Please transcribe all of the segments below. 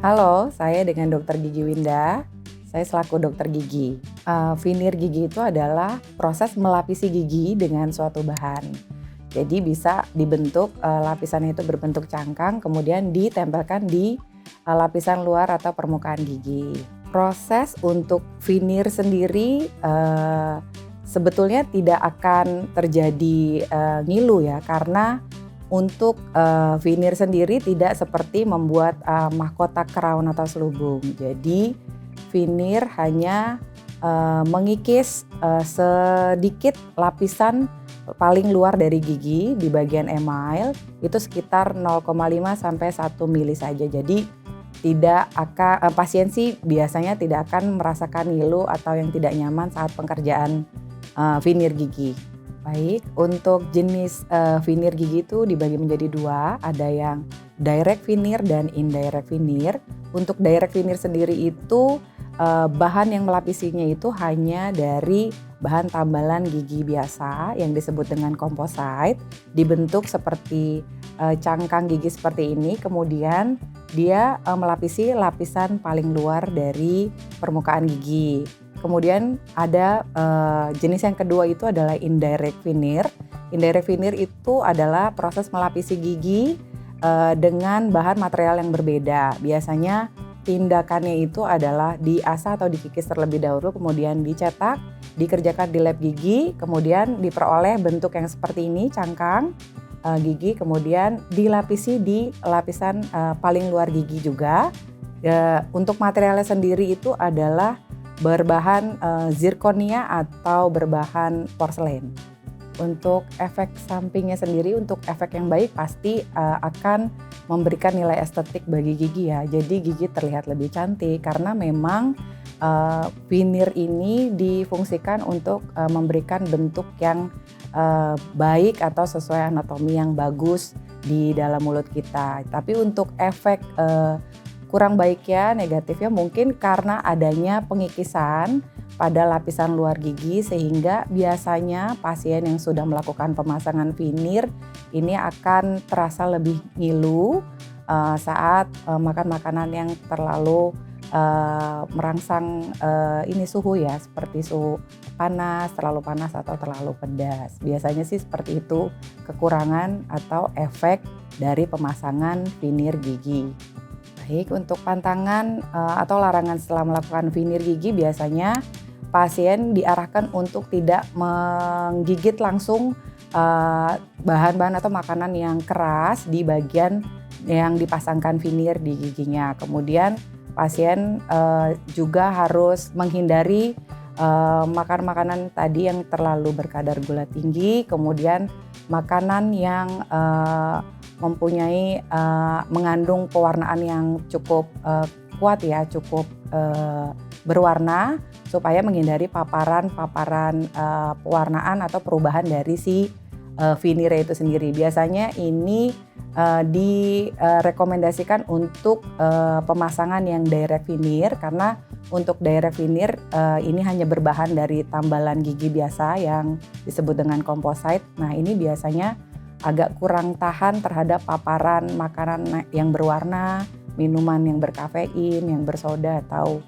Halo, saya dengan Dokter Gigi Winda. Saya selaku dokter gigi. Veneer gigi itu adalah proses melapisi gigi dengan suatu bahan. Jadi bisa dibentuk, lapisannya itu berbentuk cangkang, kemudian ditempelkan di lapisan luar atau permukaan gigi. Proses untuk veneer sendiri sebetulnya tidak akan terjadi ngilu ya, karena untuk veneer sendiri tidak seperti membuat mahkota crown atau selubung. Jadi veneer hanya mengikis sedikit lapisan paling luar dari gigi di bagian email, itu sekitar 0,5 sampai 1 mili saja. Jadi tidak akan pasien sih biasanya tidak akan merasakan ngilu atau yang tidak nyaman saat pengerjaan veneer gigi. Baik, untuk jenis veneer gigi itu dibagi menjadi dua, ada yang direct veneer dan indirect veneer. Untuk direct veneer sendiri itu bahan yang melapisinya itu hanya dari bahan tambalan gigi biasa yang disebut dengan composite, dibentuk seperti cangkang gigi seperti ini, kemudian dia melapisi lapisan paling luar dari permukaan gigi. Kemudian ada jenis yang kedua itu adalah indirect veneer. Indirect veneer itu adalah proses melapisi gigi dengan bahan material yang berbeda. Biasanya tindakannya itu adalah diasah atau dikikis terlebih dahulu, kemudian dicetak, dikerjakan di lab gigi, kemudian diperoleh bentuk yang seperti ini, cangkang gigi, kemudian dilapisi di lapisan paling luar gigi juga. Untuk materialnya sendiri itu adalah berbahan zirconia atau berbahan porselen. Untuk efek sampingnya sendiri, untuk efek yang baik pasti akan memberikan nilai estetik bagi gigi ya. Jadi gigi terlihat lebih cantik karena memang veneer ini difungsikan untuk memberikan bentuk yang baik atau sesuai anatomi yang bagus di dalam mulut kita. Tapi untuk efek kurang baiknya, negatifnya mungkin karena adanya pengikisan pada lapisan luar gigi, sehingga biasanya pasien yang sudah melakukan pemasangan veneer ini akan terasa lebih ngilu saat makan makanan yang terlalu merangsang ini suhu ya, seperti suhu panas, terlalu panas atau terlalu pedas. Biasanya sih seperti itu kekurangan atau efek dari pemasangan veneer gigi. Baik, untuk pantangan atau larangan setelah melakukan veneer gigi, biasanya pasien diarahkan untuk tidak menggigit langsung bahan-bahan atau makanan yang keras di bagian yang dipasangkan veneer di giginya. Kemudian pasien juga harus menghindari makan makanan tadi yang terlalu berkadar gula tinggi, kemudian makanan yang mempunyai mengandung pewarnaan yang cukup kuat ya, cukup berwarna, supaya menghindari paparan pewarnaan atau perubahan dari si veneer itu sendiri. Biasanya ini direkomendasikan untuk pemasangan yang direct veneer, karena untuk direct veneer ini hanya berbahan dari tambalan gigi biasa yang disebut dengan composite. Nah, ini biasanya agak kurang tahan terhadap paparan makanan yang berwarna, minuman yang berkafein, yang bersoda atau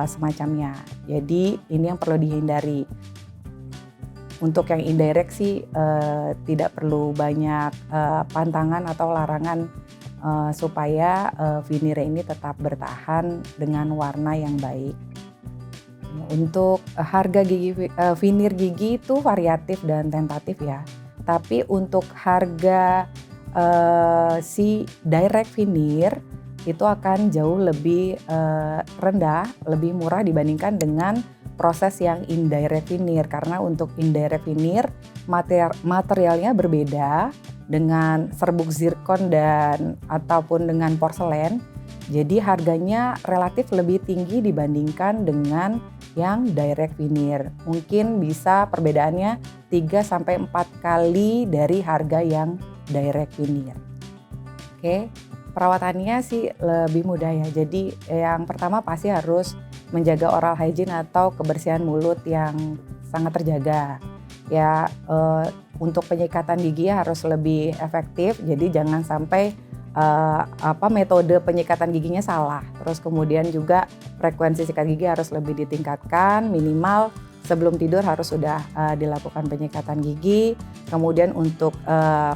semacamnya. Jadi ini yang perlu dihindari. Untuk yang indirect sih tidak perlu banyak pantangan atau larangan supaya veneer ini tetap bertahan dengan warna yang baik. Untuk harga gigi veneer gigi itu variatif dan tentatif ya. Tapi untuk harga si direct veneer itu akan jauh lebih rendah, lebih murah dibandingkan dengan proses yang indirect veneer. Karena untuk indirect veneer materialnya berbeda dengan serbuk zirkon dan ataupun dengan porselen. Jadi harganya relatif lebih tinggi dibandingkan dengan yang direct veneer. Mungkin bisa perbedaannya 3-4 kali dari harga yang direct veneer. Oke, perawatannya sih lebih mudah ya. Jadi yang pertama pasti harus menjaga oral hygiene atau kebersihan mulut yang sangat terjaga. Ya, untuk penyikatan gigi harus lebih efektif. Jadi jangan sampai metode penyikatan giginya salah. Terus kemudian juga frekuensi sikat gigi harus lebih ditingkatkan, minimal sebelum tidur harus sudah dilakukan penyikatan gigi. Kemudian untuk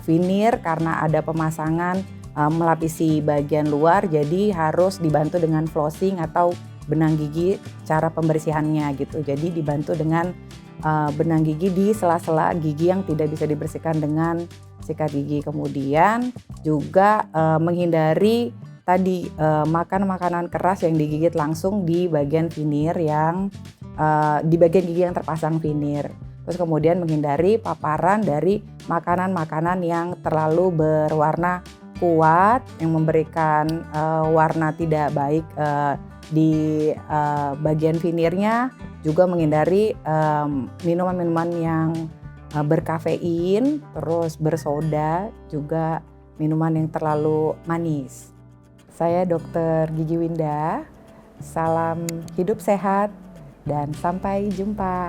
veneer karena ada pemasangan melapisi bagian luar, jadi harus dibantu dengan flossing atau benang gigi cara pembersihannya gitu. Jadi dibantu dengan benang gigi di sela-sela gigi yang tidak bisa dibersihkan dengan sikat gigi. Kemudian juga menghindari tadi makan makanan keras yang digigit langsung di bagian veneer yang di bagian gigi yang terpasang veneer. Terus kemudian menghindari paparan dari makanan-makanan yang terlalu berwarna kuat yang memberikan warna tidak baik di bagian veneernya. Juga menghindari minuman-minuman yang berkafein, terus bersoda, juga minuman yang terlalu manis. Saya Dr. Gigi Winda, salam hidup sehat dan sampai jumpa.